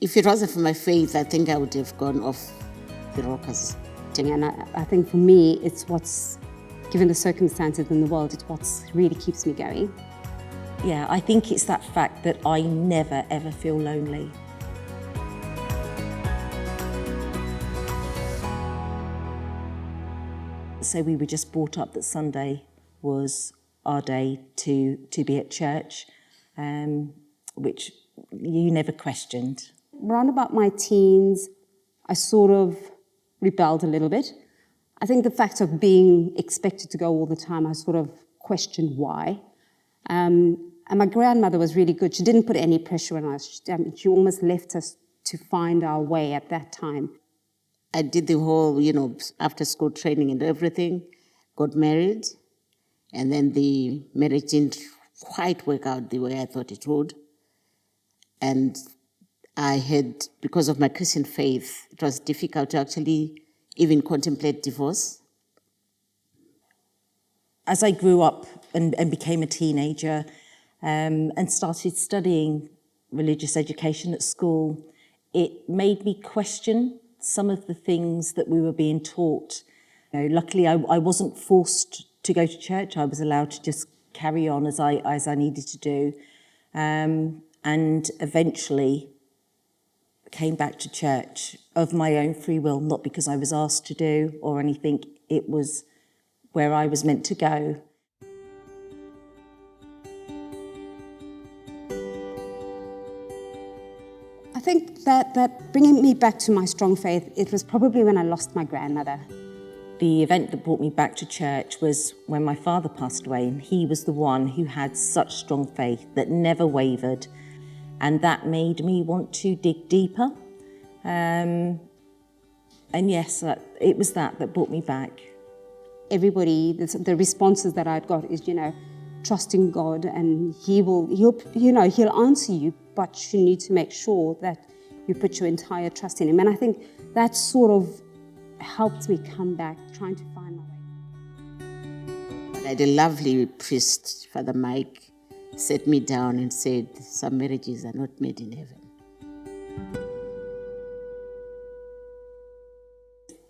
If it wasn't for my faith, I think I would have gone off the rockers. And I think for me, it's what's, given the circumstances in the world, it's what really keeps me going. Yeah, I think it's that fact that I never, ever feel lonely. So we were just brought up that Sunday was our day to be at church, which you never questioned. Around about my teens, I sort of rebelled a little bit. I think the fact of being expected to go all the time, I sort of questioned why. And my grandmother was really good. She didn't put any pressure on us. She almost left us to find our way at that time. I did the whole, after school training and everything, got married, and then the marriage didn't quite work out the way I thought it would. And I had, because of my Christian faith, it was difficult to actually even contemplate divorce. As I grew up and became a teenager and started studying religious education at school, it made me question some of the things that we were being taught. Luckily, I wasn't forced to go to church. I was allowed to just carry on as I needed to do. And eventually came back to church of my own free will, not because I was asked to do or anything. It was where I was meant to go. I think that bringing me back to my strong faith, it was probably when I lost my grandmother. The event that brought me back to church was when my father passed away, and he was the one who had such strong faith that never wavered. And that made me want to dig deeper. And yes, it was that brought me back. Everybody, the responses that I'd got is, trusting God, and He'll answer you, but you need to make sure that you put your entire trust in Him. And I think that sort of helped me come back, trying to find my way. I had a lovely priest, Father Mike, sat me down and said, some marriages are not made in heaven.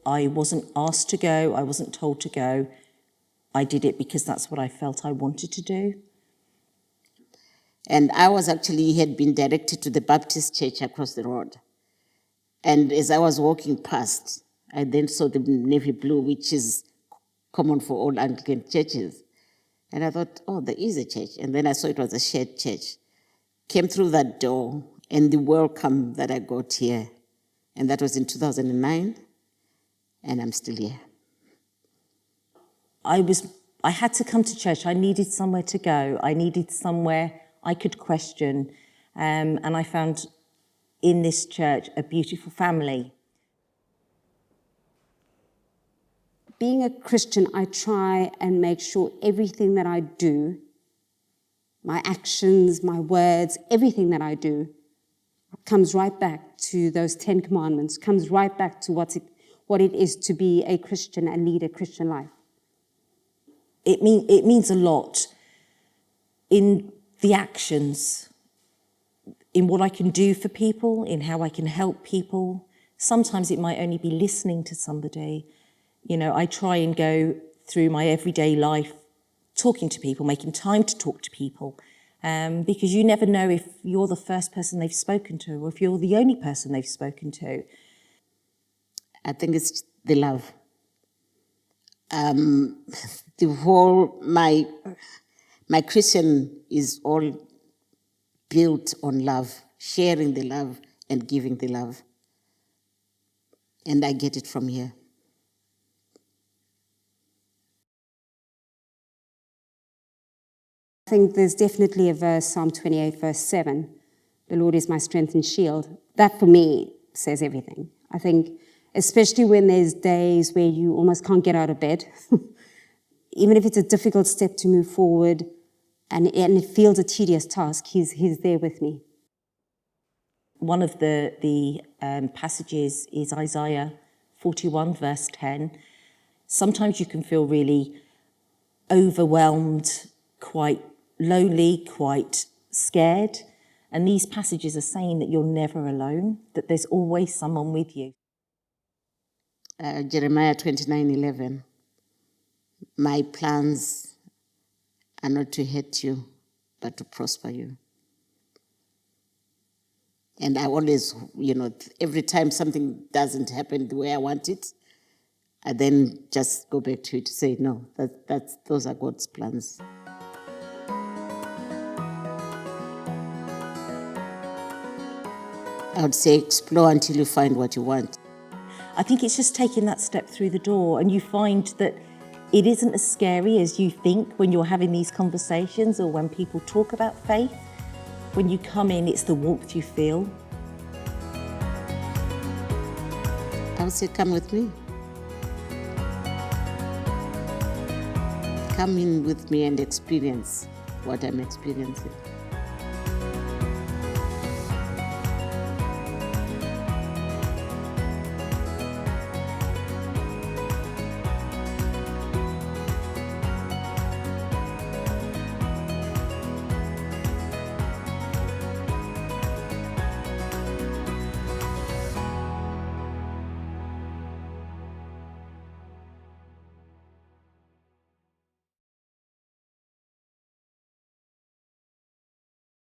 I wasn't asked to go, I wasn't told to go. I did it because that's what I felt I wanted to do. And I had been directed to the Baptist church across the road. And as I was walking past, I then saw the navy blue, which is common for all Anglican churches. And I thought, oh, there is a church. And then I saw it was a shared church. Came through that door, and the welcome that I got here. And that was in 2009, and I'm still here. I had to come to church. I needed somewhere to go. I needed somewhere I could question. And I found in this church a beautiful family. Being a Christian, I try and make sure everything that I do, my actions, my words, everything that I do, comes right back to those 10 commandments, comes right back to what it is to be a Christian and lead a Christian life. It means a lot in the actions, in what I can do for people, in how I can help people. Sometimes it might only be listening to somebody. I try and go through my everyday life talking to people, making time to talk to people, because you never know if you're the first person they've spoken to or if you're the only person they've spoken to. I think it's the love. The whole, my Christian is all built on love, sharing the love and giving the love. And I get it from here. I think there's definitely a verse, Psalm 28, verse 7, the Lord is my strength and shield. That for me says everything. I think especially when there's days where you almost can't get out of bed, even if it's a difficult step to move forward and it feels a tedious task, he's there with me. One of the passages is Isaiah 41, verse 10. Sometimes you can feel really overwhelmed, quite lonely, quite scared. And these passages are saying that you're never alone, that there's always someone with you. Jeremiah 29:11. My plans are not to hurt you, but to prosper you. And I always, every time something doesn't happen the way I want it, I then just go back to it to say, no, those are God's plans. I would say explore until you find what you want. I think it's just taking that step through the door, and you find that it isn't as scary as you think when you're having these conversations or when people talk about faith. When you come in, it's the warmth you feel. I would say come with me. Come in with me and experience what I'm experiencing.